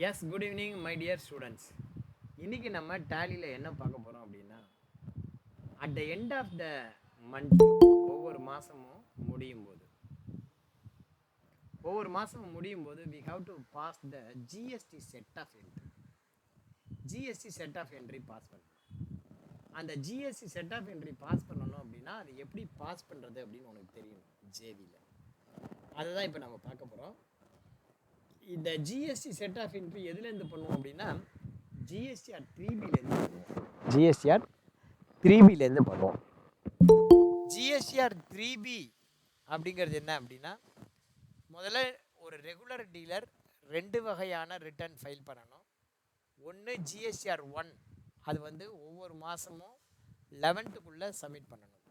S good evening my dear students. இன்றைக்கி நம்ம டேலியில் என்ன பார்க்க போகிறோம் அப்படின்னா, at the end of the month ஒவ்வொரு மாதமும் முடியும் போது we have to pass the GST set off entry. GST set off entry pass பண்ணணும். அந்த GST set off entry pass பண்ணணும் அப்படின்னா அது எப்படி பாஸ் பண்ணுறது அப்படின்னு உனக்கு தெரியும் ஜேவியில். அதை தான் இப்போ நம்ம பார்க்க போகிறோம். இந்த ஜிஎஸ்டி செட் ஆஃப் என்ட்ரி எதுலேருந்து பண்ணுவோம் அப்படின்னா ஜிஎஸ்டிஆர் 3பிலேருந்து பண்ணுவோம். ஜிஎஸ்டிஆர் 3பி அப்படிங்கிறது என்ன அப்படின்னா, முதல்ல ஒரு ரெகுலர் டீலர் 2 வகையான ரிட்டர்ன் ஃபைல் பண்ணணும். ஒன்று ஜிஎஸ்டிஆர் 1, அது வந்து ஒவ்வொரு மாதமும் 11th சப்மிட் பண்ணணும்.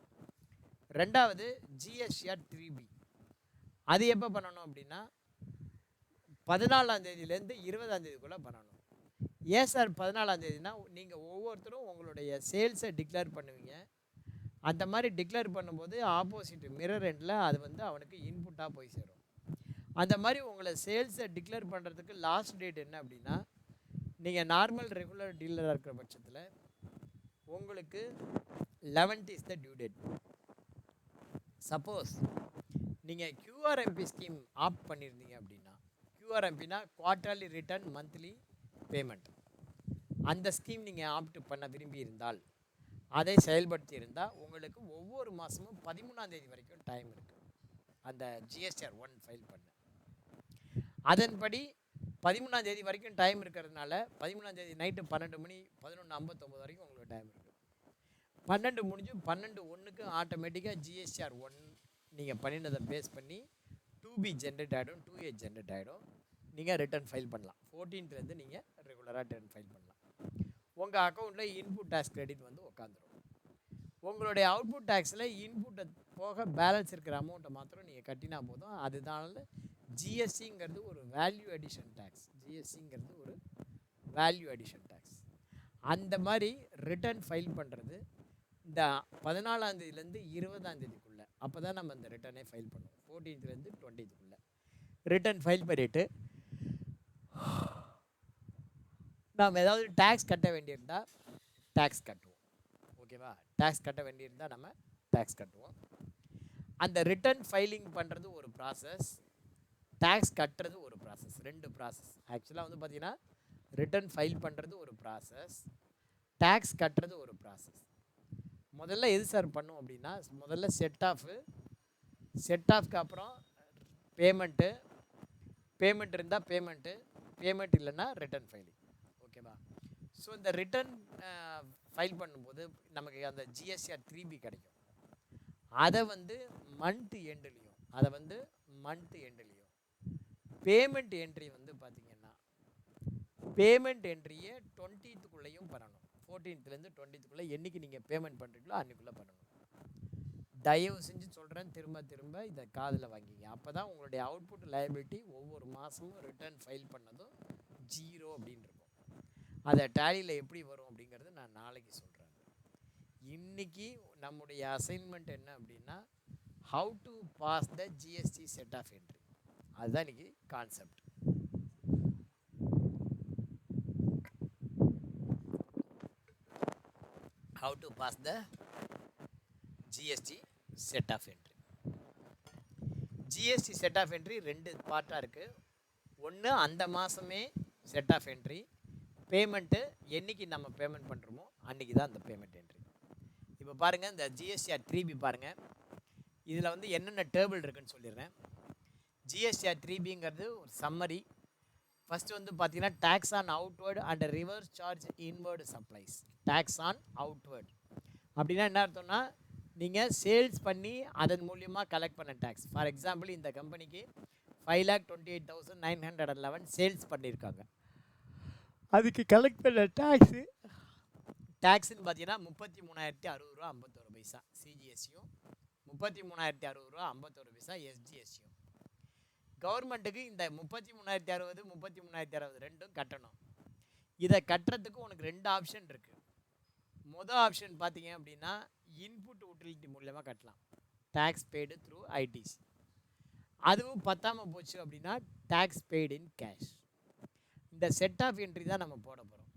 ரெண்டாவது ஜிஎஸ்டிஆர் 3பி, அது எப்போ பண்ணணும் அப்படின்னா 14ஆம் தேதியிலேருந்து 20ஆம் தேதிக்குள்ளே பண்ணணும். ஏன் சார் 14ஆம் தேதினா, நீங்கள் ஒவ்வொருத்தரும் உங்களுடைய சேல்ஸை டிக்ளேர் பண்ணுவீங்க. அந்த மாதிரி டிக்ளேர் பண்ணும்போது ஆப்போசிட் மிரர் எண்டில் அது வந்து அவனுக்கு இன்புட்டாக போய் சேரும். அந்த மாதிரி உங்களை சேல்ஸை டிக்ளேர் பண்ணுறதுக்கு லாஸ்ட் டேட் என்ன அப்படின்னா, நீங்கள் நார்மல் ரெகுலர் டீலராக இருக்கிற பட்சத்தில் உங்களுக்கு 11th is the due date. Suppose நீங்கள் கியூஆர்எம்பி ஸ்கீம் ஆப்ட் பண்ணியிருந்தீங்க அப்படின்னா, கியூஆர்எம்பினா குவார்ட்டர்லி ரிட்டர்ன் மந்த்லி பேமெண்ட், அந்த ஸ்கீம் நீங்கள் ஆப்ட் பண்ண விரும்பி இருந்தால், அதை செயல்படுத்தி இருந்தால் உங்களுக்கு ஒவ்வொரு மாதமும் 13ஆம் தேதி வரைக்கும் டைம் இருக்குது அந்த ஜிஎஸ்டிஆர் 1 ஃபைல் பண்ண. அதன்படி 13ஆம் தேதி வரைக்கும் டைம் இருக்கிறதுனால 13ஆம் தேதி நைட்டு 12 மணி 11:59 வரைக்கும் உங்களுக்கு டைம் இருக்குது. 12 முடிஞ்சு 12/1க்கு ஆட்டோமேட்டிக்காக ஜிஎஸ்டிஆர் 1 நீங்கள் பண்ணினதை பேஸ் பண்ணி 2B ஜென்ரேட் ஆகிடும், 2A ஜென்ரேட் ஆகிடும். நீங்கள் ரிட்டர்ன் ஃபைல் பண்ணலாம். 14th நீங்கள் ரெகுலராக ரிட்டர்ன் ஃபைல் பண்ணலாம். உங்கள் அக்கௌண்ட்டில் இன்புட் டேக்ஸ் கிரெடிட் வந்து உட்காந்துரும். உங்களுடைய அவுட்புட் டேக்ஸில் இன்புட்டை போக பேலன்ஸ் இருக்கிற அமௌண்ட்டை மாத்திரம் நீங்கள் கட்டினா போதும். அதனால ஜிஎஸ்டிங்கிறது ஒரு வேல்யூ அடிஷன் டேக்ஸ். ஜிஎஸ்டிங்கிறது ஒரு வேல்யூ அடிஷன் டேக்ஸ். அந்த மாதிரி ரிட்டர்ன் ஃபைல் பண்ணுறது இந்த 14ஆம் தேதியிலேருந்து 20ஆம் தேதிக்குள்ளே, அப்போ தான் நம்ம இந்த ரிட்டர்னே ஃபைல் பண்ணுவோம். 14th 20th ரிட்டர்ன் ஃபைல் பண்ணிவிட்டு நாம் ஏதாவது டேக்ஸ் கட்ட வேண்டியிருந்தால் டேக்ஸ் கட்டுவோம். ஓகேவா? டேக்ஸ் கட்ட வேண்டியிருந்தால் நம்ம டேக்ஸ் கட்டுவோம். அந்த ரிட்டர்ன் ஃபைலிங் பண்ணுறது ஒரு ப்ராசஸ், டேக்ஸ் கட்டுறது ஒரு ப்ராசஸ். 2 ப்ராசஸ். ஆக்சுவலாக வந்து பார்த்திங்கன்னா ரிட்டர்ன் ஃபைல் பண்ணுறது ஒரு ப்ராசஸ், டேக்ஸ் கட்டுறது ஒரு ப்ராசஸ். முதல்ல எது சார் பண்ணும் அப்படின்னா, முதல்ல செட் ஆஃப்க்கு அப்புறம் பேமெண்ட் இருந்தால் பேமெண்ட் இல்லைன்னா ரிட்டர்ன் ஃபைலிங். ஓகேவா? ஸோ இந்த ரிட்டர்ன் ஃபைல் பண்ணும்போது நமக்கு அந்த ஜிஎஸ்டிஆர் 3பி கிடைக்கும். அதை வந்து மந்த் எண்டுலேயும் பேமெண்ட் என்ட்ரி வந்து பார்த்திங்கன்னா பேமெண்ட் என்ட்ரியை 20th பண்ணணும். 14th 20th என்றைக்கு நீங்கள் பேமெண்ட் பண்ணுறீங்களோ அன்றைக்குள்ளே பண்ணணும். தயவு செஞ்சு சொல்கிறேன், திரும்ப இதை காதில் வாங்கிங்க. அப்போ தான் உங்களுடைய அவுட்புட் லைபிலிட்டி ஒவ்வொரு மாதமும் ரிட்டர்ன் ஃபைல் பண்ணதும் 0 அப்படின்னு இருக்கும். அதை டேலியில் எப்படி வரும் அப்படிங்கிறது நான் நாளைக்கு சொல்கிறேன். இன்றைக்கி நம்முடைய அசைன்மெண்ட் என்ன அப்படின்னா, how to pass the GST set off entry. அதுதான் இன்றைக்கி concept. How to pass the GST set off entry. GST set off entry 2 பார்ட்டாக இருக்குது. ஒன்று அந்த மாதமே செட் ஆஃப் என்ட்ரி, பேமெண்ட்டு என்றைக்கு நம்ம பேமெண்ட் பண்ணுறோமோ அன்றைக்கி தான் அந்த பேமெண்ட் என்ட்ரி. இப்போ பாருங்கள், இந்த ஜிஎஸ்டிஆர் 3பி பாருங்கள். இதில் வந்து என்னென்ன டேபிள் இருக்குதுன்னு சொல்லிடுறேன். ஜிஎஸ்டிஆர் 3பிங்கிறது ஒரு சம்மரி. ஃபஸ்ட்டு வந்து பார்த்திங்கன்னா tax on outward and reverse charge inward supplies. Tax on outward அப்படின்னா என்ன அர்த்தம்னா, நீங்கள் சேல்ஸ் பண்ணி அதன் மூலியமாக கலெக்ட் பண்ண டேக்ஸ். ஃபார் எக்ஸாம்பிள், இந்த கம்பெனிக்கு 5,28,911 சேல்ஸ் பண்ணியிருக்காங்க. அதுக்கு கலெக்ட் பண்ண டேக்ஸ்ன்னு பார்த்தீங்கன்னா 33,060 சிஜிஎஸ்சியும் 33,060 எஸ்ஜிஎஸ்சியும். கவர்மெண்ட்டுக்கு இந்த 33,060 33,060 ரெண்டும் கட்டணும். இதை கட்டுறதுக்கு உனக்கு 2 ஆப்ஷன் இருக்குது. மொதல் ஆப்ஷன் பார்த்தீங்க அப்படின்னா இன்புட் யூட்டிலிட்டி மூலமாக கட்டலாம், டேக்ஸ் பெய்டு த்ரூ ஐடிசி. அதுவும் பத்தாமல் போச்சு அப்படின்னா டேக்ஸ் பெய்டு இன் கேஷ். இந்த செட் ஆஃப் என்ட்ரி தான் நம்ம போட போகிறோம்.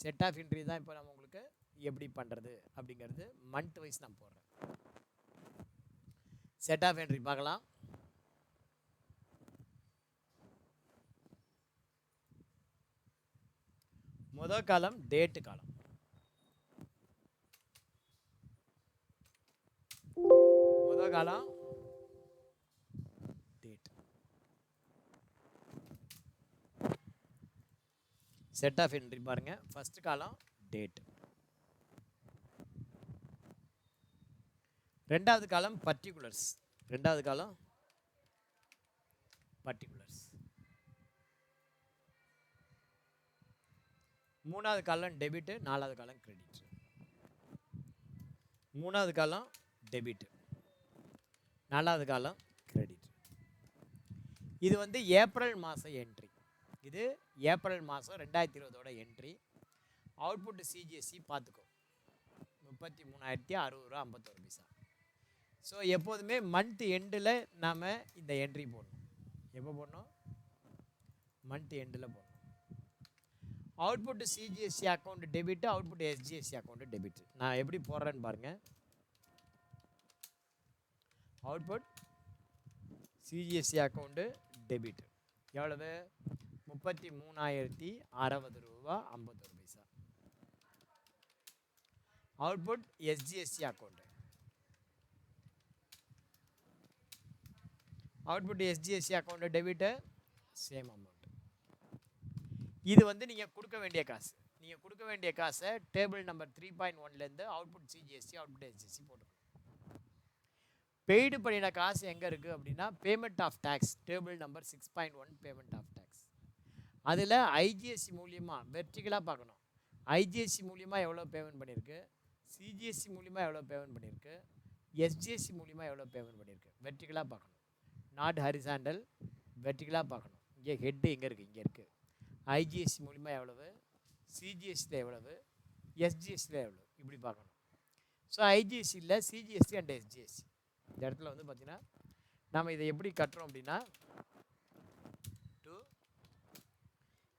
செட் ஆஃப் என்ட்ரி தான் இப்போ நம்ம உங்களுக்கு எப்படி பண்ணுறது அப்படிங்கிறது மந்த் வைஸ் நான் போடுறேன். செட் ஆஃப் என்ட்ரி பார்க்கலாம். முதல் காலம் டேட்டு காலம். முதல் காலம் டேட். செட் ஆஃப் என்ட்ரி பாருங்க. First column date. ரெண்டாவது காலம் பர்டிகுலர்ஸ். ரெண்டாவது காலம் பர்டிகுலர்ஸ். மூணாவது காலம் டெபிட். நாலாவது காலம் கிரெடிட். மூணாவது காலம் டெபிட், நாலாவது காலம் கிரெடிட். இது வந்து ஏப்ரல் மாதம் என்ட்ரி. இது ஏப்ரல் மாதம் 2020 என்ட்ரி. அவுட்புட் சிஜிஎஸ்சி பார்த்துக்கோ 33,060 ரூபா 51 பைசா. ஸோ எப்போதுமே மந்த் எண்டில் நாம் இந்த என்ட்ரி போடணும். எப்போ போடணும்? மந்த் எண்டில் போடணும். Output CGST account debit, output SGST account debit. நான் எப்படி போடுறேன்னு பாருங்கள். அவுட்புட் சிஜிஎஸ்சி அக்கௌண்ட்டு டெபிட் எவ்வளவு? 33,060 ரூபா 51 பைசா. Output SGST account. Output SGST account debit same amount. இது வந்து நீங்கள் கொடுக்க வேண்டிய காசு. நீங்கள் கொடுக்க வேண்டிய காசை டேபிள் நம்பர் 3.1லேருந்து அவுட்புட் சிஜிஎஸ்சி அவுட்புட் எஸ்ஜிஎஸ்சி போட்டுக்கணும். பெய்டு பண்ணின காசு எங்கே இருக்குது அப்படின்னா payment of tax table number 6.1 payment of tax. அதில் ஐஜிஎஸ்சி மூலியமாக வெர்டிகலாக பார்க்கணும். ஐஜிஎஸ்சி மூலியமாக எவ்வளோ பேமெண்ட் பண்ணியிருக்கு, சிஜிஎஸ்சி மூலியமாக எவ்வளோ பேமெண்ட் பண்ணியிருக்கு, எஸ்ஜிஎஸ்சி மூலியமாக எவ்வளோ பேமெண்ட் பண்ணியிருக்கு வெர்டிகலாக பார்க்கணும். நாட் ஹரிசாண்டல், வெர்டிகலாக பார்க்கணும். இங்கே ஹெட்டு எங்கே இருக்குது? இங்கே இருக்குது. ஐஜிஎஸ்சி மூலியமாக எவ்வளவு, சிஜிஎஸ்சியில் எவ்வளவு, எஸ்ஜிஎஸ்சியில் எவ்வளவு, இப்படி பார்க்கணும். ஸோ ஐஜிஎஸ்சியில் சிஜிஎஸ்சி அண்ட் எஸ்ஜிஎஸ்சி இந்த இடத்துல வந்து பார்த்தீங்கன்னா நம்ம இதை எப்படி கட்டுறோம் அப்படின்னா டு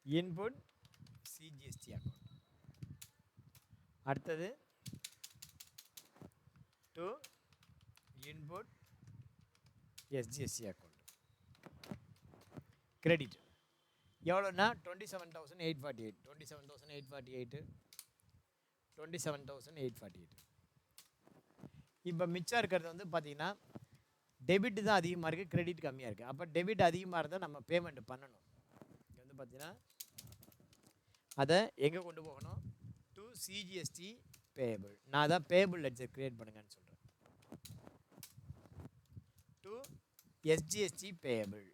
இன்புட் சிஜிஎஸ்டி அக்கௌண்ட், அடுத்தது டு இன்புட் எஸ்ஜிஎஸ்சி அக்கௌண்ட். கிரெடிட் எவ்வளோன்னா 27,848 27,848 27,848. இப்போ மிச்சம் இருக்கிறது வந்து பார்த்தீங்கன்னா டெபிட் தான் அதிகமாக இருக்குது, கிரெடிட் கம்மியாக இருக்குது. அப்போ டெபிட் அதிகமாக இருந்தால் நம்ம பேமெண்ட் பண்ணணும். இங்கே வந்து பார்த்தீங்கன்னா அதை எங்கே கொண்டு போகணும்? To CGST payable. நான் தான் பேபிள் லெட்ஜர் கிரியேட் பண்ணுங்கன்னு சொல்கிறேன். To SGST payable.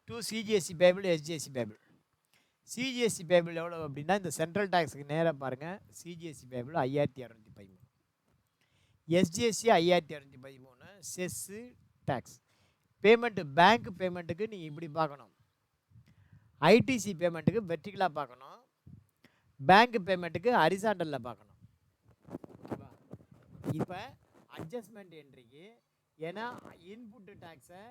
To CGST payable, SGST payable. CGST payable எவ்வளோ அப்படின்னா இந்த சென்ட்ரல் டேக்ஸுக்கு நேராக பாருங்கள். CGST payable 5,213, SGST 5,213. Cess tax payment bank பேமெண்ட்டுக்கு நீங்கள் இப்படி பார்க்கணும். ஐடிசி பேமெண்ட்டுக்கு வெர்டிகலாக பார்க்கணும். பேங்க் பேமெண்ட்டுக்கு ஹரிசாண்டலில் பார்க்கணும். ஓகேவா? இப்போ அட்ஜஸ்ட்மெண்ட் என்ட்ரிக்கு ஏன்னா இன்புட்டு டேக்ஸை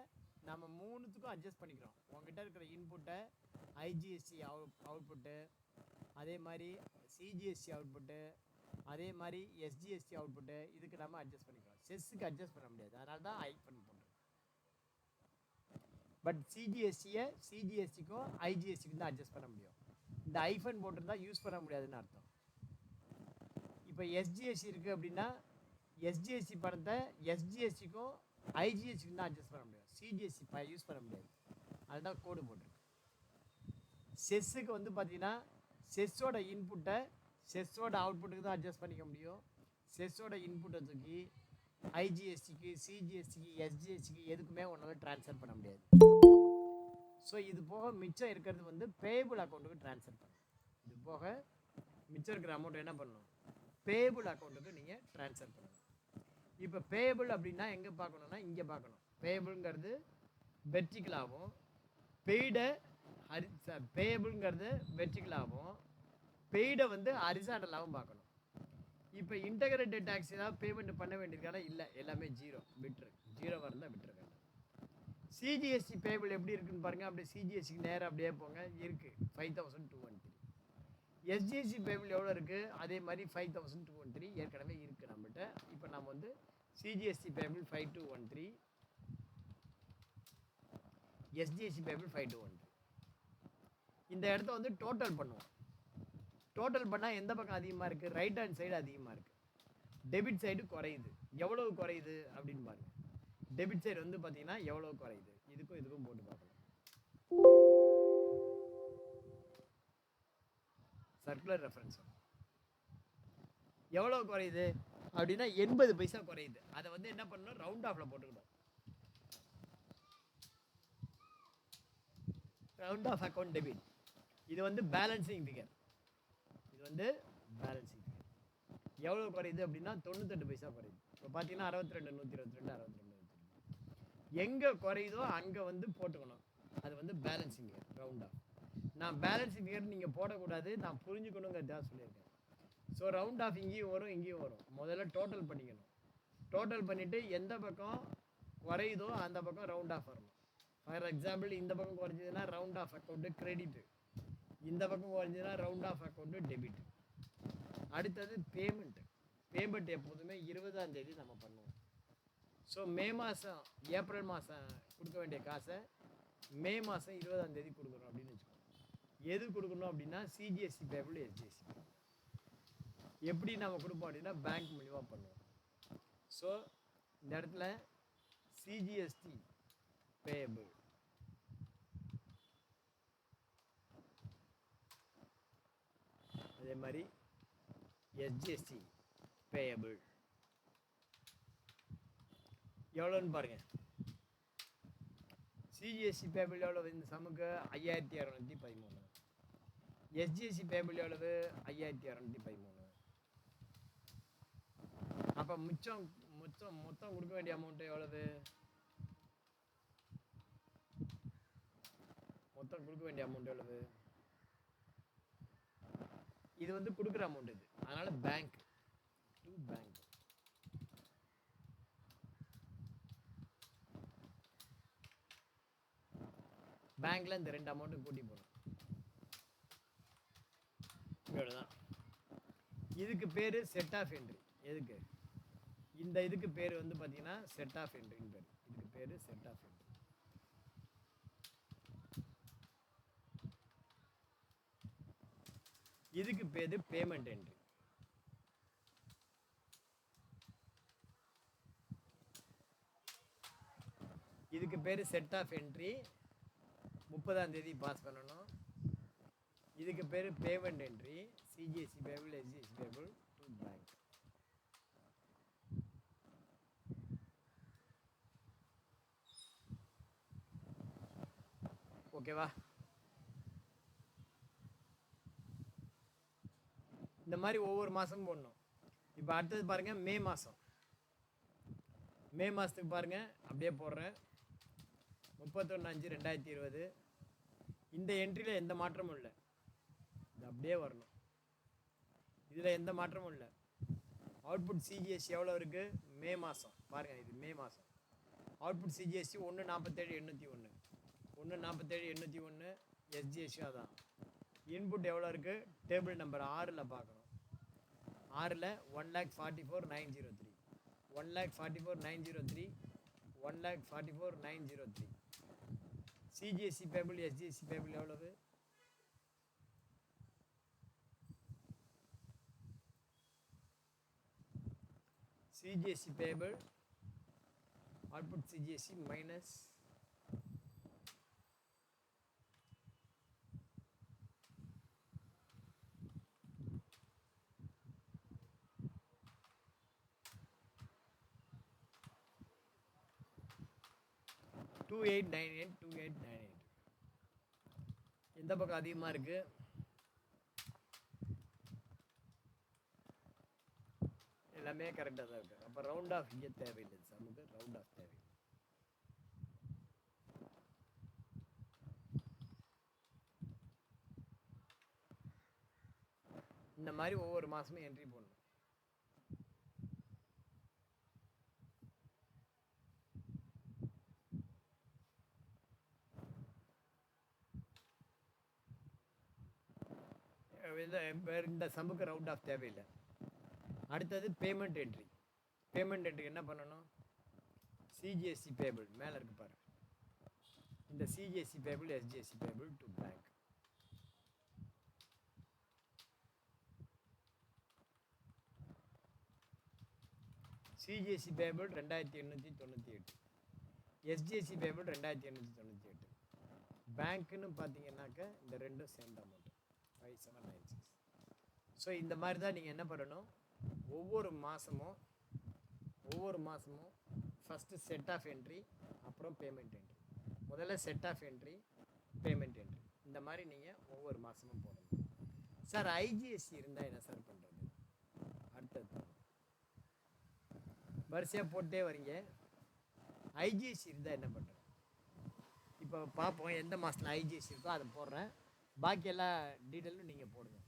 நம்ம மூணுத்துக்கும் அட்ஜஸ்ட் பண்ணிக்கிறோம். உங்ககிட்ட இருக்கிற இன்புட்டை ஐஜிஎஸ்சி அவுட்புட்டு, அதே மாதிரி சிஜிஎஸ்சி அவுட்புட்டு, அதே மாதிரி எஸ்ஜிஎஸ்டி அவுட்புட்டு, இதுக்கு நம்ம அட்ஜஸ்ட் பண்ணிக்கிறோம். செஸ்ஸுக்கு அட்ஜஸ்ட் பண்ண முடியாது, அதனால தான் ஐஃபன் போடுறோம். பட் சிஜிஎஸ்சிக்கும் ஐஜிஎஸ்சிக்கும் தான் அட்ஜஸ்ட் பண்ண முடியும். இந்த ஐஃபன் போட்டிருந்தா யூஸ் பண்ண முடியாதுன்னு அர்த்தம். இப்போ எஸ்ஜிஎஸ்சி இருக்குது அப்படின்னா எஸ்ஜிஎஸ்சி பணத்தை எஸ்ஜிஎஸ்சிக்கும் ஐஜிஎஸ்சிக்கும் தான் அட்ஜஸ்ட் பண்ண முடியும். சிஜிஎஸ்சி யூஸ் பண்ண முடியாது, அதுதான் கோடு போட்டிருக்கு. செஸ்ஸுக்கு வந்து பார்த்தீங்கன்னா செஸ்ஸோட இன்புட்டை செஸ்ஸோட அவுட்புட்டுக்கு தான் அட்ஜஸ்ட் பண்ணிக்க முடியும். செஸ்ஸோட இன்புட்டை தூக்கி ஐஜிஎஸ்டிக்கு, சிஜிஎஸ்டிக்கு, எஸ்ஜிஎஸ்டிக்கு எதுக்குமே ஒன்றால் ட்ரான்ஸ்ஃபர் பண்ண முடியாது. ஸோ இது போக மிச்சம் இருக்கிறது வந்து பேபிள் அக்கௌண்ட்டுக்கு ட்ரான்ஸ்ஃபர் பண்ணணும். இது போக மிச்சம் இருக்கிற அமௌண்ட் என்ன பண்ணணும்? பேபிள் அக்கௌண்ட்டுக்கு நீங்கள் ட்ரான்ஸ்ஃபர் பண்ணணும். இப்போ பேபிள் அப்படின்னா எங்கே பார்க்கணுன்னா இங்கே பார்க்கணும். பேபிள்ங்கிறது வெர்டிகலாகவும் பேபிள்ங்கிறது வெர்டிகலாகவும் பெய்டை வந்து ஹரிசாண்டலாகவும் பார்க்கணும். இப்போ இன்டகிரேட்டட் டேக்ஸ் ஏதாவது பேமெண்ட் பண்ண வேண்டியிருக்கானா இல்லை, எல்லாமே ஜீரோ. விட்டுரு, ஜீரோ வரந்தால் விட்டுரு வேண்டாம். சிஜிஎஸ்டி பேபிள் எப்படி இருக்குன்னு பாருங்கள். அப்படியே சிஜிஎஸ்டிக்கு நேராக அப்படியே போங்க. இருக்குது 5213. எஸ்ஜிஎஸ்டி பேபிள் எவ்வளோ இருக்குது, அதே மாதிரி 5213 ஏற்கனவே இருக்குது நம்மகிட்ட. இப்போ நம்ம வந்து சிஜிஎஸ்டி பேபிள் 5213, எஸ்ஜிஎஸ்டி பேபிள் 5213. இந்த இடத்த வந்து டோட்டல் பண்ணுவோம். டோட்டல் பண்ணால் எந்த பக்கம் அதிகமாக இருக்குது, ரைட் ஹேண்ட் சைடு அதிகமாக இருக்குது, டெபிட் சைடு குறையுது. எவ்வளவு குறையுது அப்படின்னு பாருங்கள். டெபிட் சைடு வந்து பார்த்தீங்கன்னா எவ்வளோ குறையுது, இதுக்கும் இதுக்கும் போட்டு பார்க்கலாம். சர்க்குலர் ரெஃபரன்ஸ் எவ்வளோ குறையுது அப்படின்னா 80 பைசா குறையுது. அதை வந்து என்ன பண்ணணும், ரவுண்ட் ஆஃபில் போட்டுக்கணும். Round off account debit. இது வந்து பேலன்சிங் ஃபிகர். இது வந்து பேலன்சிங் ஃபிகர். எவ்வளோ குறையுது அப்படின்னா 98 பைசா குறையுது. இப்போ பார்த்தீங்கன்னா 62 122 62. எங்கே குறையுதோ அங்கே வந்து போட்டுக்கணும். அது வந்து பேலன்சிங் ஃபிகர், ரவுண்ட் ஆஃப். நான் பேலன்சிங் ஃபிகர் நீங்கள் போடக்கூடாது, நான் புரிஞ்சுக்கணுங்கிறதா சொல்லியிருக்கேன். ஸோ ரவுண்ட் ஆஃப் இங்கேயும் வரும் இங்கேயும் வரும். முதல்ல டோட்டல் பண்ணிக்கணும். டோட்டல் பண்ணிவிட்டு எந்த பக்கம் குறையுதோ அந்த பக்கம் ரவுண்ட் ஆஃப் வரணும். ஃபார் எக்ஸாம்பிள் இந்த பக்கம் குறைஞ்சதுன்னா ரவுண்ட் ஆஃப் அக்கௌண்ட்டு கிரெடிட்டு, இந்த பக்கம் குறைஞ்சதுன்னா ரவுண்ட் ஆஃப் அக்கௌண்ட்டு டெபிட். அடுத்தது பேமெண்ட். பேமெண்ட் எப்போதுமே 20ஆம் தேதி நம்ம பண்ணுவோம். ஸோ மே மாதம் ஏப்ரல் மாதம் கொடுக்க வேண்டிய காசை மே மாதம் 20ஆம் தேதி கொடுக்குறோம் அப்படின்னு வச்சுக்கோங்க. எது கொடுக்கணும் அப்படின்னா சிஜிஎஸ்டி பேபிள், எஸ்ஜிஎஸ்டி பேபிள். எப்படி நம்ம கொடுப்போம் அப்படின்னா பேங்க் மூலிமா பண்ணுவோம். ஸோ இந்த இடத்துல சிஜிஎஸ்டி பேபிள், அதே மாதிரி எஸ்ஜிஎஸ்டி பேபிள் எவ்வளோன்னு பாருங்கள். சிஜிஎஸ்டி பேபிள் எவ்வளவு இந்த சமுக்கு 5213. எஸ்ஜிஎஸ்டி பேபிள் எவ்வளவு 5213. அப்போ மொத்தம் கொடுக்க வேண்டிய அமௌண்ட் எவ்வளவு, மொத்தம் கொடுக்க வேண்டிய அமௌண்ட் எவ்வளவு, இது வந்து கொடுக்குற அமௌண்ட் இது. அதனால பேங்க் டு பேங்க். பேங்க்ல இந்த ரெண்டு அமௌண்ட்டும் கூட்டி போகணும். இவ்வளோதான். இதுக்கு பேர் செட் ஆஃப் என்ட்ரி. எதுக்கு இந்த இதுக்கு பேர் வந்து பார்த்தீங்கன்னா செட் ஆஃப் என்ட்ரின்னு பேர். இதுக்கு பேர் செட் ஆஃப் என்ட்ரி. இதுக்கு பேர் பேமெண்ட் என்ட்ரி. இதுக்கு பேர் செட் ஆஃப் என்ட்ரி. 30ஆம் தேதி பாஸ் பண்ணணும். இதுக்கு பேர் payment entry. CGST payable, SGST payable to bank. ஓகேவா? இந்த மாதிரி ஒவ்வொரு மாதமும் போடணும். இப்போ அடுத்தது பாருங்கள், மே மாதம். மே மாதத்துக்கு பாருங்கள் அப்படியே போடுறேன். 31/5/2020. இந்த என்ட்ரியில் எந்த மாற்றமும் இல்லை. இது அப்படியே வரணும். இதில் எந்த மாற்றமும் இல்லை. அவுட்புட் சிஜிஎஸ்டி எவ்வளோ இருக்குது, மே மாதம் பாருங்கள். இது மே மாதம். Output CGST 147,801. 147,801. எஸ்ஜிஎஸ்டி அதான். இன்புட் எவ்வளோ இருக்குது, டேபிள் நம்பர் 6ல் பார்க்கணும். 6ல் 1,44,903. 1,44,903. 1,44,903. சிஜிஎஸ்டி பேபிள், எஸ்ஜிஎஸ்டி பேபிள் எவ்வளவு, CGST payable output CGST minus 2898. 2898. எந்த பக்கம் அதிகமாக இருக்குது, எல்லாமே கரெக்டாக தான் இருக்குது. அப்போ ரவுண்ட் ஆஃப் இங்கே தேவையில்லை. நமக்கு ரவுண்ட் ஆஃப் தேவை. இந்த மாதிரி ஒவ்வொரு மாதமும் என்ட்ரி போடணும். இந்த சம்புக்கு ரவுண்ட் ஆஃப் தேவையில்லை. அடுத்தது பேமெண்ட் என்ட்ரி. பேமெண்ட் என்ட்ரி என்ன பண்ணணும்? சிஜிஎஸ்சி பேபிள் மேலே இருக்கு பாரு. இந்த CGST payable SGST payable to bank. CGST payable 2898, SGST payable 2898. பேங்க்குன்னு பார்த்தீங்கன்னாக்க இந்த ரெண்டும் சேர்ந்த அமௌண்ட் 5796. ஸோ இந்த மாதிரி தான் நீங்கள் என்ன பண்ணணும், ஒவ்வொரு மாதமும் ஃபஸ்ட்டு செட் ஆஃப் என்ட்ரி, அப்புறம் பேமெண்ட் என்ட்ரி. முதல்ல set off entry, payment entry, இந்த மாதிரி நீங்கள் ஒவ்வொரு மாதமும் போடணும். சார் ஐஜிஎஸ்சி இருந்தால் என்ன சார் பண்ணுறது? அடுத்தது வரிசையாக போட்டே வரீங்க. ஐஜிஎஸ்சி இருந்தால் என்ன பண்ணுறது? இப்போ பார்ப்போம் எந்த மாதத்தில் ஐஜிஎஸ்சி இருக்கோ அதை போடுறேன். பாக்கி எல்லா டீட்டெயிலும் நீங்கள் போடுங்க.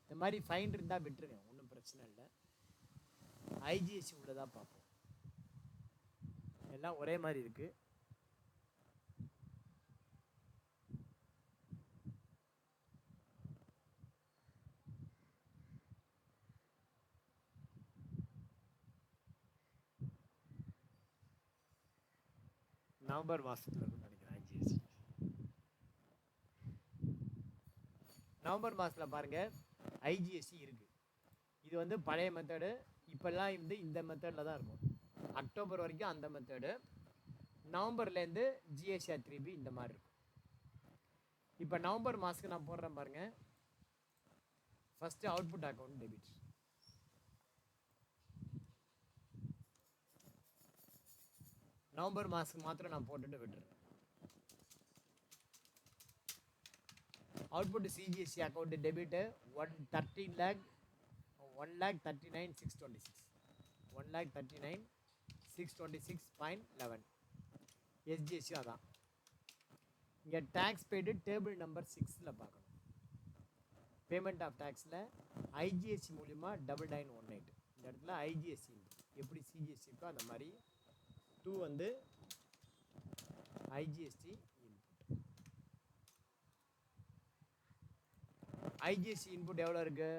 இந்த மாதிரி ஃபைன் இருந்தால் விட்டுருங்க, ஒன்றும் பிரச்சனை இல்லை. ஐஜிஎஸ்சி உள்ளதாக பார்ப்போம். எல்லாம் ஒரே மாதிரி இருக்குது. நவம்பர் மாதத்தில் இருக்குன்னு நினைக்கிறேன் ஐஜிஎஸ்சி. நவம்பர் மாதத்தில் பாருங்கள் ஐஜிஎஸ்சி இருக்குது. இது வந்து பழைய மெத்தடு. இப்போல்லாம் வந்து இந்த மெத்தடில் தான் இருக்கும். அக்டோபர் வரைக்கும் அந்த மெத்தடு. நவம்பர்லேருந்து ஜிஎஸ்ஆர் 3B இந்த மாதிரி இருக்கும். இப்போ நவம்பர் மாதத்துக்கு நான் போடுறேன் பாருங்கள். First output account debit. November மாதத்துக்கு மாத்திரம் நான் போட்டுட்டு விட்டுறேன். Output CGST account debit 1,39,626. 1,39,626.11. SGST அதான். இங்கே டேக்ஸ் பெய்டு டேபிள் நம்பர் 6ல் பார்க்கணும். பேமெண்ட் ஆஃப் டேக்ஸில் ஐஜிஎஸ்சி மூலிமா 9918. இந்த இடத்துல ஐஜிஎஸ்சி எப்படி சிஜிஎஸ்சி இருக்கோ அந்த மாதிரி 2 வந்து ஐஜிஎஸ்டி இன்புட். ஐஜிஎஸ்டி இன்புட் எவ்வளோ இருக்குது?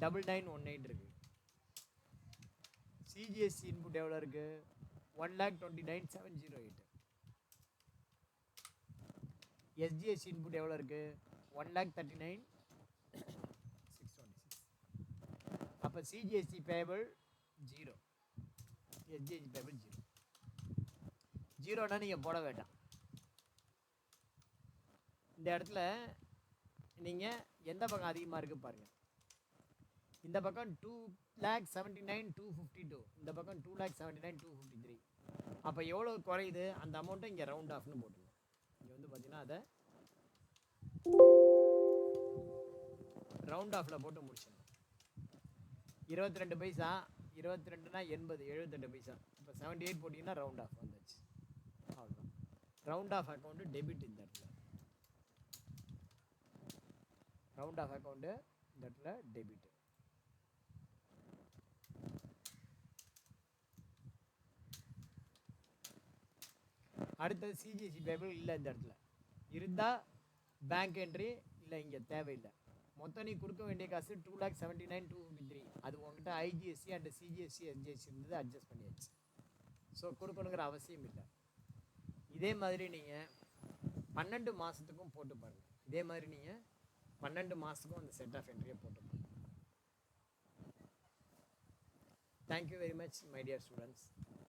9918 இருக்குது. சிஜிஎஸ்சி இன்புட் எவ்வளோ இருக்குது? 1,29,708. எஸ்ஜிஎஸ்சி இன்புட் எவ்வளோ இருக்குது? 1,39,626. அப்போ சிஜிஎஸ்சி பேபிள் 0, எஸ்ஜிஎஸ்சி பேபிள் 0. 0னா நீங்கள் போட வேண்டாம். இந்த இடத்துல நீங்கள் எந்த பக்கம் அதிகமாக இருக்குது பாருங்கள். இந்த பக்கம் 2,79,252, இந்த பக்கம் 2,79,253. அப்போ எவ்வளோ குறையுது அந்த அமௌண்ட்டை இங்கே ரவுண்ட் ஆஃப்னு போட்டுருங்க. இங்கே வந்து பார்த்தீங்கன்னா அதை ரவுண்ட் ஆஃபில் போட்டு முடிச்சிடணும். 22 பைசா, 22னா 80, 78 பைசா. இப்போ 78 போட்டிங்கன்னா ரவுண்ட் ஆஃப் வந்துச்சு. அவ்வளோதான். Round off account debit. இந்த இடத்துல ரவுண்ட் ஆஃப் அக்கௌண்ட்டு இந்த இடத்துல டெபிட். அடுத்தது சிஜிஎஸ்சி பேபிள் இல்லை. இந்த இடத்துல இருந்தால் பேங்க் என்ட்ரி இல்லை, இங்கே தேவையில்லை. மொத்தம் நீ கொடுக்க வேண்டிய காசு 2,79,253. அது உங்கள்கிட்ட ஐஜிஎஸ்சி அண்ட் சிஜிஎஸ்சி எஸ்ஜிஎஸ்சி இருந்தது, அட்ஜஸ்ட் பண்ணியாச்சு. ஸோ கொடுக்கணுங்கிற அவசியம் இல்லை. இதே மாதிரி நீங்கள் 12 மாதத்துக்கும் போட்டு பாருங்கள். இதே மாதிரி நீங்கள் 12 மாதத்துக்கும் அந்த செட் ஆஃப் என்ட்ரியை போட்டு பாருங்கள். Thank you very much my dear students.